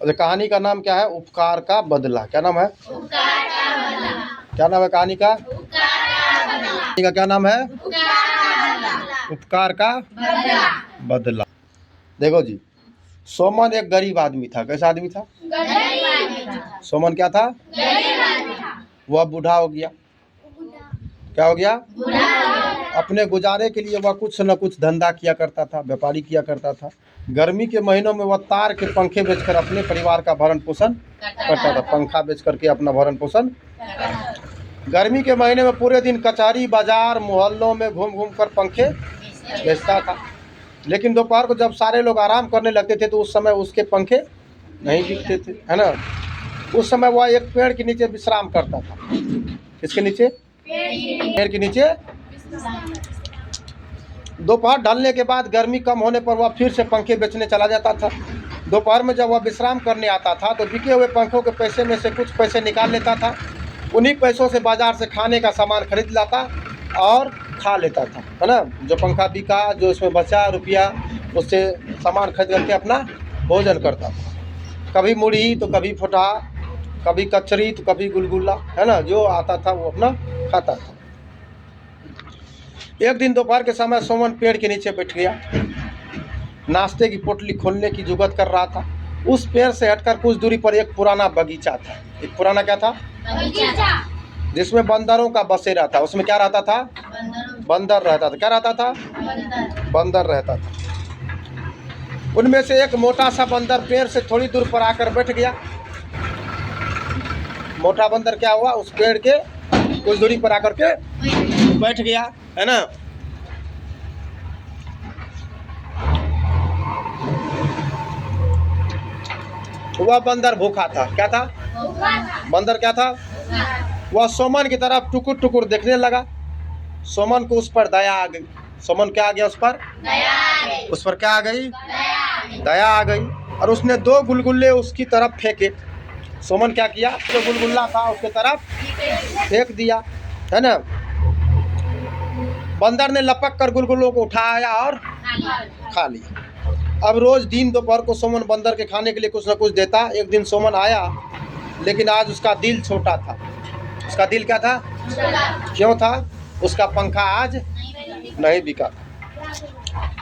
और कहानी का नाम क्या है? उपकार का बदला। क्या नाम है? उपकार का बदला। क्या नाम है कहानी का? उपकार का बदला। कहानी का क्या नाम है? उपकार का बदला। बदला। देखो जी, सोमन एक गरीब आदमी था। कैसा आदमी था? गरीब आदमी था। सोमन क्या था? गरीब आदमी था। वह बूढ़ा हो गया। क्या हो गया? बूढ़ा हो गया। अपने गुजारे के लिए वह कुछ न कुछ धंधा किया करता था, व्यापारी किया करता था। गर्मी के महीनों में वह तार के पंखे बेचकर अपने परिवार का भरण पोषण करता था। पंखा बेच करके अपना भरण पोषण। गर्मी के महीने में पूरे दिन कचहरी, बाजार, मोहल्लों में घूम घूम कर पंखे बेचता था। लेकिन दोपहर को जब सारे लोग आराम करने लगते थे तो उस समय उसके पंखे नहीं बिकते थे, है ना। उस समय वह एक पेड़ के नीचे विश्राम करता था। किसके नीचे? पेड़ के नीचे। दोपहर ढलने के बाद गर्मी कम होने पर वह फिर से पंखे बेचने चला जाता था। दोपहर में जब वह विश्राम करने आता था तो बिके हुए पंखों के पैसे में से कुछ पैसे निकाल लेता था। उन्हीं पैसों से बाजार से खाने का सामान खरीद लाता और खा लेता था, है ना। जो पंखा बिका, जो इसमें बचा रुपया, उससे सामान खरीद करके अपना भोजन करता था। कभी मुढ़ी तो कभी फुटहा, कभी कचरी तो कभी गुलगुला, है ना। जो आता था वो अपना खाता था। एक दिन दोपहर के समय सोमन पेड़ के नीचे बैठ गया। नाश्ते की पोटली खोलने की जुगत कर रहा था। उस पेड़ से हटकर कुछ दूरी पर एक पुराना बगीचा था। एक पुराना क्या था? बगीचा। जिसमें बंदरों का बसेरा था। उसमें क्या रहता था? बंदर रहता था। क्या रहता था? बंदर रहता था। उनमें से एक मोटा सा बंदर पेड़ से थोड़ी दूर पर आकर बैठ गया। मोटा बंदर क्या हुआ? उस पेड़ के कुछ दूरी पर आकर के बैठ गया, है ना। वह बंदर भूखा था। क्या था? बंदर क्या था? वह सोमन की तरफ टुकुर टुकुर देखने लगा। सोमन को उस पर दया आ गई। सोमन क्या आ गया? उस पर उस पर क्या आ गई? दया आ गई। और उसने 2 गुलगुल्ले उसकी तरफ फेंके। सोमन क्या किया? जो गुलगुल्ला था उसके तरफ फेंक दिया, है ना। बंदर ने लपक कर गुलगुल्लों को उठाया और खा लिया। अब रोज दिन दोपहर को सोमन बंदर के खाने के लिए कुछ न कुछ देता। एक दिन सोमन आया, लेकिन आज उसका दिल छोटा था। उसका दिल क्या था? क्यों था? उसका पंखा आज नहीं बिका।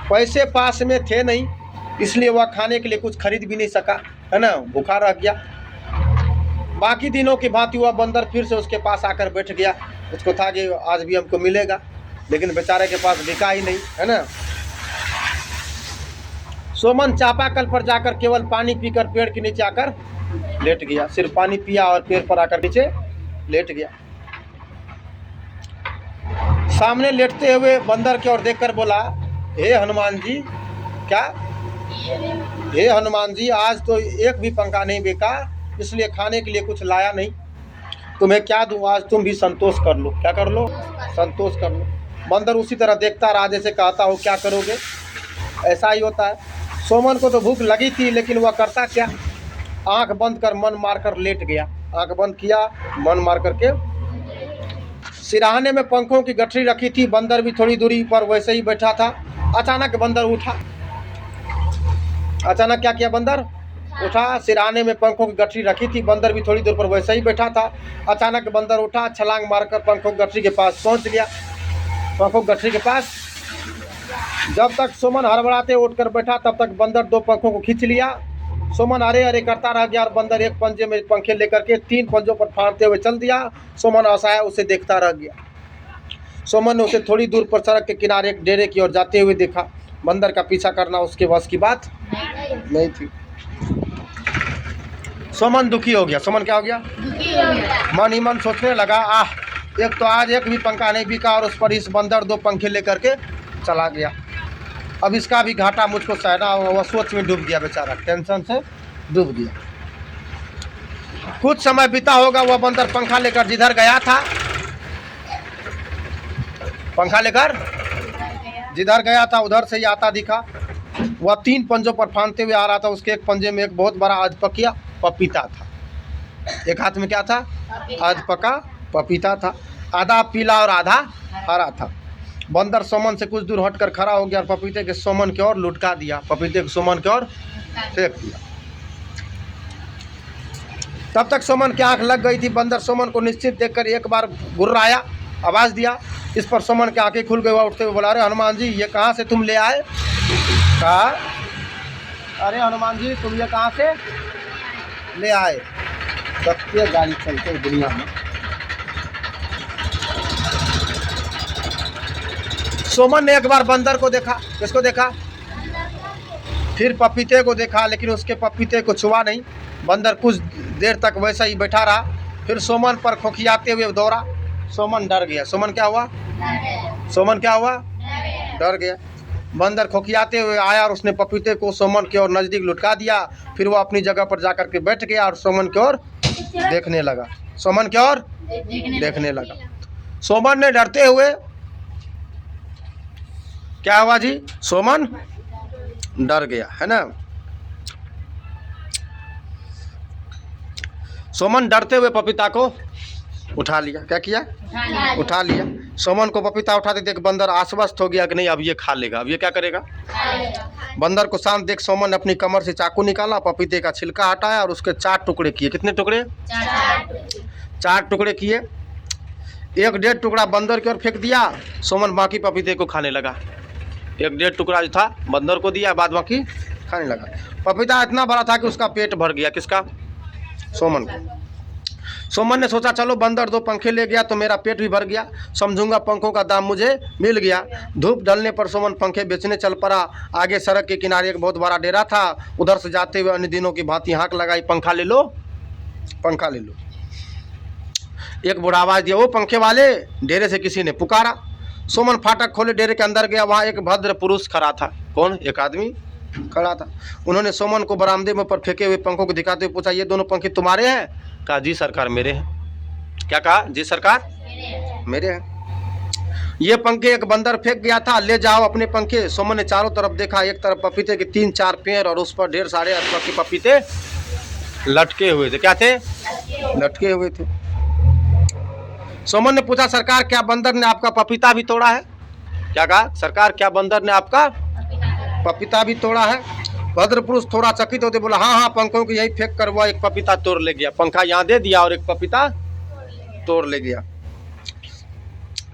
पैसे पास में थे नहीं, इसलिए वह खाने के लिए कुछ खरीद भी नहीं सका, है ना। भूखा रह गया। बाकी दिनों की भांति हुआ बंदर फिर से उसके पास आकर बैठ गया। उसको था कि आज भी हमको मिलेगा, लेकिन बेचारे के पास बिका ही नहीं, है ना। सोमन चापाकल पर जाकर केवल पानी पीकर पेड़ के नीचे आकर लेट गया। सिर्फ पानी पिया और पेड़ पर आकर नीचे लेट गया। सामने लेटते हुए बंदर की ओर देखकर बोला, हे हनुमान जी। क्या? हे हनुमान जी, आज तो एक भी पंखा नहीं बिका, इसलिए खाने के लिए कुछ लाया नहीं। तुम्हें क्या दूं? आज तुम भी संतोष कर लो। क्या कर लो? संतोष कर लो। बंदर उसी तरह देखता रहा जैसे कहता हो क्या करोगे। ऐसा ही होता है। सोमन को तो भूख लगी थी, लेकिन वह करता क्या? आंख बंद कर मन मारकर लेट गया। आंख बंद किया, मन मार करके। सिराहने में पंखों की गठरी रखी थी। बंदर भी थोड़ी दूरी पर वैसे ही बैठा था। अचानक बंदर उठा। अचानक क्या किया? बंदर उठा। सिराहने में पंखों की गठरी रखी थी। बंदर भी थोड़ी दूर पर वैसे ही बैठा था। अचानक बंदर उठा, छलांग मारकर पंखों की गठरी के पास पहुंच गया। पंखों की गठरी के पास जब तक सोमन हड़बड़ाते उठकर बैठा, तब तक बंदर 2 पंखों को खींच लिया। सोमन अरे अरे करता रह गया और बंदर एक पंजे में पंखे लेकर के 3 पंजों पर फाड़ते हुए चल दिया। सोमन असहाय उसे देखता रह गया। सोमन ने उसे थोड़ी दूर पर सड़क के किनारे एक डेरे की ओर जाते हुए देखा। बंदर का पीछा करना उसके बस की बात नहीं थी। सोमन दुखी हो गया। सोमन क्या हो गया? मन ही मन सोचने लगा, आह, एक तो आज एक भी पंखा नहीं बिका और उस पर इस बंदर 2 पंखे लेकर के चला गया। अब इसका भी घाटा मुझको सहना होगा। वह सोच में डूब गया बेचारा, टेंशन से डूब गया। कुछ समय बीता होगा। वह बंदर पंखा लेकर जिधर गया था, पंखा लेकर जिधर गया था उधर से ही आता दिखा। वह 3 पंजों पर फांदते हुए आ रहा था। उसके एक पंजे में एक बहुत बड़ा अधपकिया पपीता था। एक हाथ में क्या था? अधपका पपीता था। आधा पीला और आधा हरा था। बंदर सोमन से कुछ दूर हटकर खड़ा हो गया और पपीते के सोमन की ओर लुढ़का दिया। पपीते के सोमन की ओर फेंक दिया। तब तक सोमन की आंख लग गई थी। बंदर सोमन को निश्चित देखकर एक बार गुर्राया, आवाज़ दिया। इस पर सोमन की आंखें खुल गई। वह उठते हुए बोला, अरे हनुमान जी, ये कहाँ से तुम ले आए? कहा, अरे हनुमान जी, तुम ये कहाँ से ले आए? सबसे गाड़ी चलते दुनिया में। सोमन ने एक बार बंदर को देखा। किसको देखा? फिर पपीते को देखा, लेकिन उसके पपीते को छुआ नहीं। बंदर कुछ देर तक वैसा ही बैठा रहा। फिर सोमन पर खोखियाते हुए दौड़ा। सोमन डर गया। सोमन क्या हुआ? सोमन क्या हुआ? डर गया। बंदर खोखियाते हुए आया और उसने पपीते को सोमन की ओर नज़दीक लुटका दिया। फिर वो अपनी जगह पर जाकर के बैठ गया और सोमन की ओर देखने लगा। सोमन की ओर देखने लगा। सोमन ने डरते हुए, क्या हुआ जी? सोमन डर गया, है ना। सोमन डरते हुए पपीता को उठा लिया। क्या किया? उठा लिया। सोमन को पपीता उठाते देख बंदर आश्वस्त हो गया कि नहीं, अब ये खा लेगा। अब ये क्या करेगा? बंदर को शांत देख सोमन ने अपनी कमर से चाकू निकाला, पपीते का छिलका हटाया और उसके 4 टुकड़े किए। कितने टुकड़े? 4 टुकड़े किए। 1.5 टुकड़ा बंदर की ओर फेंक दिया। सोमन बाकी पपीते को खाने लगा। 1.5 टुकड़ा जो था बंदर को दिया, बाद बाकी खाने लगा। पपीता इतना बड़ा था कि उसका पेट भर गया। किसका? सोमन को। सोमन ने सोचा, चलो बंदर 2 पंखे ले गया तो मेरा पेट भी भर गया, समझूंगा पंखों का दाम मुझे मिल गया। धूप ढलने पर सोमन पंखे बेचने चल पड़ा। आगे सड़क के किनारे एक बहुत बड़ा डेरा था। उधर से जाते हुए अन्य दिनों की भांति हाँक लगाई, पंखा ले लो, पंखा ले लो। एक बूढ़ा आवाज़ दिया, वो पंखे वाले। डेरे से किसी ने पुकारा। सोमन फाटक खोले, डेरे के अंदर गया। वहाँ एक भद्र पुरुष खड़ा था। कौन? एक आदमी खड़ा था। उन्होंने सोमन को बरामदे में पर फेंके हुए पंखों को दिखाते हुए पूछा, ये दोनों पंखे तुम्हारे हैं? कहा, जी सरकार मेरे हैं। क्या कहा? जी सरकार मेरे हैं। ये पंखे एक बंदर फेंक गया था, ले जाओ अपने पंखे। सोमन ने चारों तरफ देखा। एक तरफ पपीते के 3-4 पेड़ और उस पर ढेर सारे अथवा के पपीते लटके हुए थे। क्या थे? लटके हुए थे। सोमन ने पूछा, सरकार क्या बंदर ने आपका पपीता भी तोड़ा है? क्या कहा? सरकार क्या बंदर ने आपका पपीता भी तोड़ा है? भद्र पुरुष थोड़ा चकित होते बोला, हाँ हाँ, पंखों को यही फेंक कर वह एक पपीता तोड़ ले गया। पंखा यहाँ दे दिया और एक पपीता तोड़ ले गया।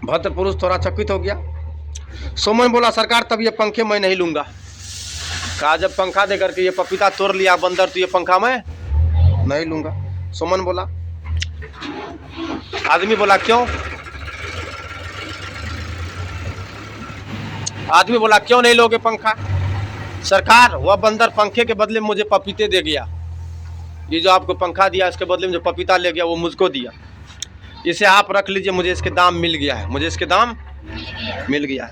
भद्र पुरुष थोड़ा चकित हो गया। सोमन बोला, सरकार तब ये पंखे मैं नहीं लूंगा। कहा, जब पंखा दे करके ये पपीता तोड़ लिया बंदर तो ये पंखा मैं नहीं लूंगा। सोमन बोला। आदमी बोला, क्यों? आदमी बोला, क्यों नहीं लोगे पंखा? सरकार, वह बंदर पंखे के बदले में मुझे पपीते दे गया। ये जो आपको पंखा दिया इसके बदले में जो पपीता ले गया वो मुझको दिया। इसे आप रख लीजिए, मुझे इसके दाम मिल गया है। मुझे इसके दाम मिल गया है।